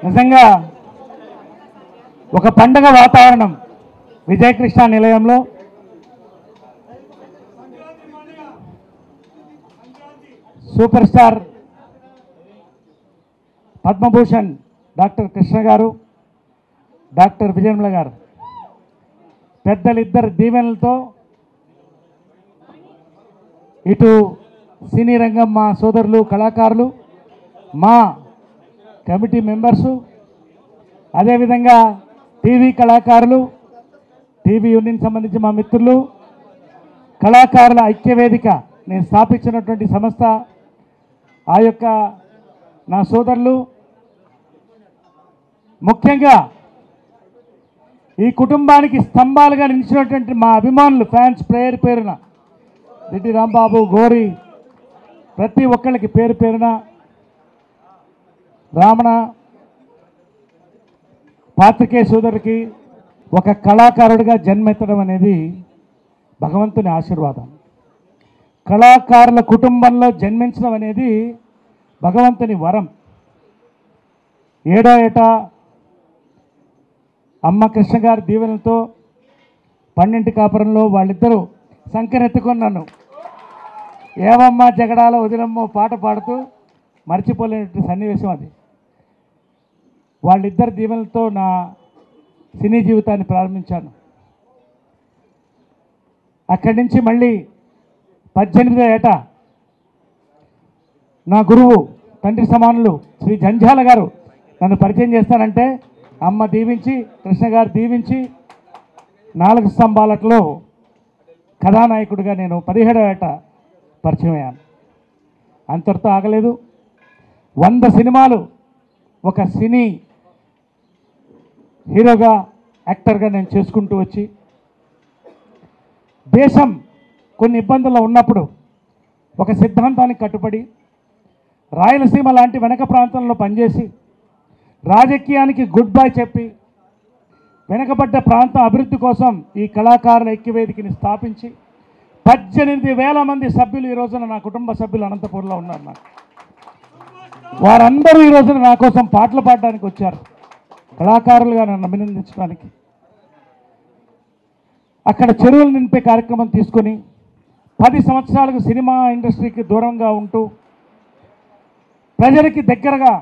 నిజంగా ఒక పండగ వాతావరణం విజయకృష్ణ నిలయంలో. Super star Padma Bhushan doctor Krishna గారు, డాక్టర్ విజయనిర్మల గారు పెద్దలిద్దరు దీవెనలతో ఇటు సినీ రంగం మా సోదరులు కళాకారులు, మా కమిటీ మెంబర్సు, అదేవిధంగా టీవీ కళాకారులు, టీవీ యూనియన్ సంబంధించి మా మిత్రులు, కళాకారుల ఐక్యవేదిక నేను స్థాపించినటువంటి సంస్థ, ఆ యొక్క నా సోదరులు, ముఖ్యంగా ఈ కుటుంబానికి స్తంభాలుగా నిలిచినటువంటి మా అభిమానులు, ఫ్యాన్స్ పేరు పేరున రెడ్డి రాంబాబు, గోరి, ప్రతి ఒక్కళ్ళకి పేరు పేరున, రామణ, పాత్రికేయ సోదరుడికి ఒక కళాకారుడిగా జన్మెత్తడం అనేది భగవంతుని ఆశీర్వాదం. కళాకారుల కుటుంబంలో జన్మించడం అనేది భగవంతుని వరం. ఏడో ఏట అమ్మ కృష్ణ గారి దీవెనలతో 12 కాపురంలో వాళ్ళిద్దరూ సంకనెత్తుకొని నన్ను ఏమమ్మా జగడాలో వదిలమ్మో పాట పాడుతూ మర్చిపోలేనటువంటి సన్నివేశం అది. వాళ్ళిద్దరి దీవెనలతో నా సినీ జీవితాన్ని ప్రారంభించాను. అక్కడి నుంచి మళ్ళీ 18వ ఏట నా గురువు, తండ్రి సమానులు శ్రీ జంజాల గారు నన్ను పరిచయం చేస్తానంటే అమ్మ దీవించి, కృష్ణ గారు దీవించి 4 స్తంభాలట్లో కథానాయకుడిగా నేను 17వ ఏట పరిచయం అయ్యాను. అంతటితో ఆగలేదు. 100 సినిమాలు ఒక సినీ హీరోగా, యాక్టర్గా నేను చేసుకుంటూ వచ్చి, దేశం కొన్ని ఇబ్బందుల్లో ఉన్నప్పుడు ఒక సిద్ధాంతానికి కట్టుబడి రాయలసీమ లాంటి వెనక ప్రాంతంలో పనిచేసి రాజకీయానికి గుడ్ బై చెప్పి వెనకబడ్డ ప్రాంతం అభివృద్ధి కోసం ఈ కళాకారుల ఐక్యవేదికని స్థాపించి 18,000 మంది సభ్యులు ఈ రోజున నా కుటుంబ సభ్యులు అనంతపూర్లో ఉన్నారు. నాకు వారందరూ ఈ రోజున నా కోసం పాటలు పాడడానికి వచ్చారు, కళాకారులుగా నన్ను అభినందించడానికి. అక్కడ చెరువులు నింపే కార్యక్రమం తీసుకొని 10 సంవత్సరాలకు సినిమా ఇండస్ట్రీకి దూరంగా ఉంటూ, ప్రజలకి దగ్గరగా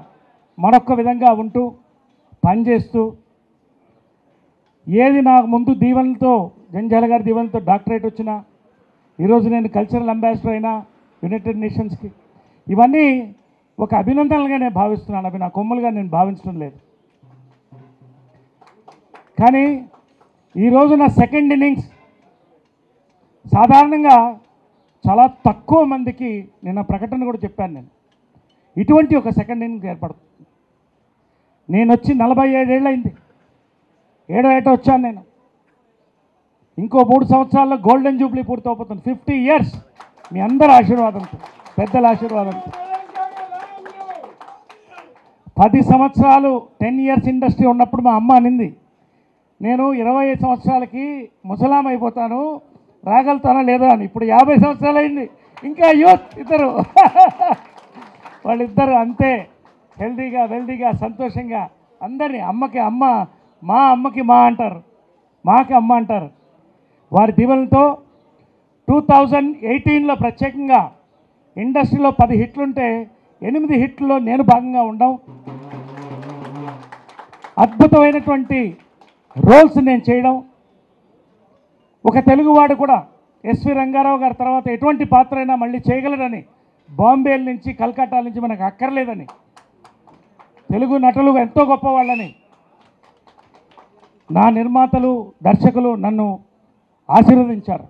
మరొక విధంగా ఉంటూ పనిచేస్తూ, ఏది నాకు ముందు దీవెనలతో, జంజాల గారి దీవెనలతో డాక్టరేట్ వచ్చినా, ఈరోజు నేను కల్చరల్ అంబాసిడర్ అయినా యునైటెడ్ నేషన్స్కి, ఇవన్నీ ఒక అభినందనలుగా నేను భావిస్తున్నాను. అవి నా కొమ్ములుగా నేను భావించడం లేదు. కానీ ఈరోజు నా సెకండ్ ఇన్నింగ్స్ సాధారణంగా చాలా తక్కువ మందికి నిన్న ప్రకటన కూడా చెప్పాను. నేను ఇటువంటి ఒక సెకండ్ ఇన్నింగ్స్ ఏర్పడుతుంది. నేను వచ్చి 47 ఏళ్ళు అయింది. 7వ ఏట వచ్చాను నేను. ఇంకో 3 సంవత్సరాల్లో గోల్డెన్ జూబ్లీ పూర్తవుతుంది. 50 ఇయర్స్ మీ అందరి ఆశీర్వాదంతో, పెద్దల ఆశీర్వాదంతో. 10 సంవత్సరాలు 10 ఇయర్స్ ఇండస్ట్రీ ఉన్నప్పుడు మా అమ్మ అనింది, నేను 25 సంవత్సరాలకి ముసలాం అయిపోతాను, రాగలుగుతానా లేదా అని. ఇప్పుడు 50 సంవత్సరాలు అయింది, ఇంకా యూత్ ఇద్దరు. వాళ్ళిద్దరు అంతే హెల్దీగా, వెల్దీగా, సంతోషంగా అందరినీ, అమ్మకి అమ్మ, మా అమ్మకి మా అంటారు, మాకి అమ్మ అంటారు. వారి దీవెనలతో 2018లో ప్రత్యేకంగా ఇండస్ట్రీలో 10 హిట్లుంటే 8 హిట్లలో నేను భాగంగా ఉండడం, అద్భుతమైనటువంటి రోల్స్ నేను చేయడం. ఒక తెలుగువాడు కూడా ఎస్వి రంగారావు గారి తర్వాత ఎటువంటి పాత్ర అయినా మళ్ళీ చేయగలడని, బాంబే నుంచి కలకత్తా నుంచి మనకు అక్కర్లేదని, తెలుగు నటులు ఎంతో గొప్పవాళ్ళని నా నిర్మాతలు, దర్శకులు నన్ను ఆశీర్వదించారు.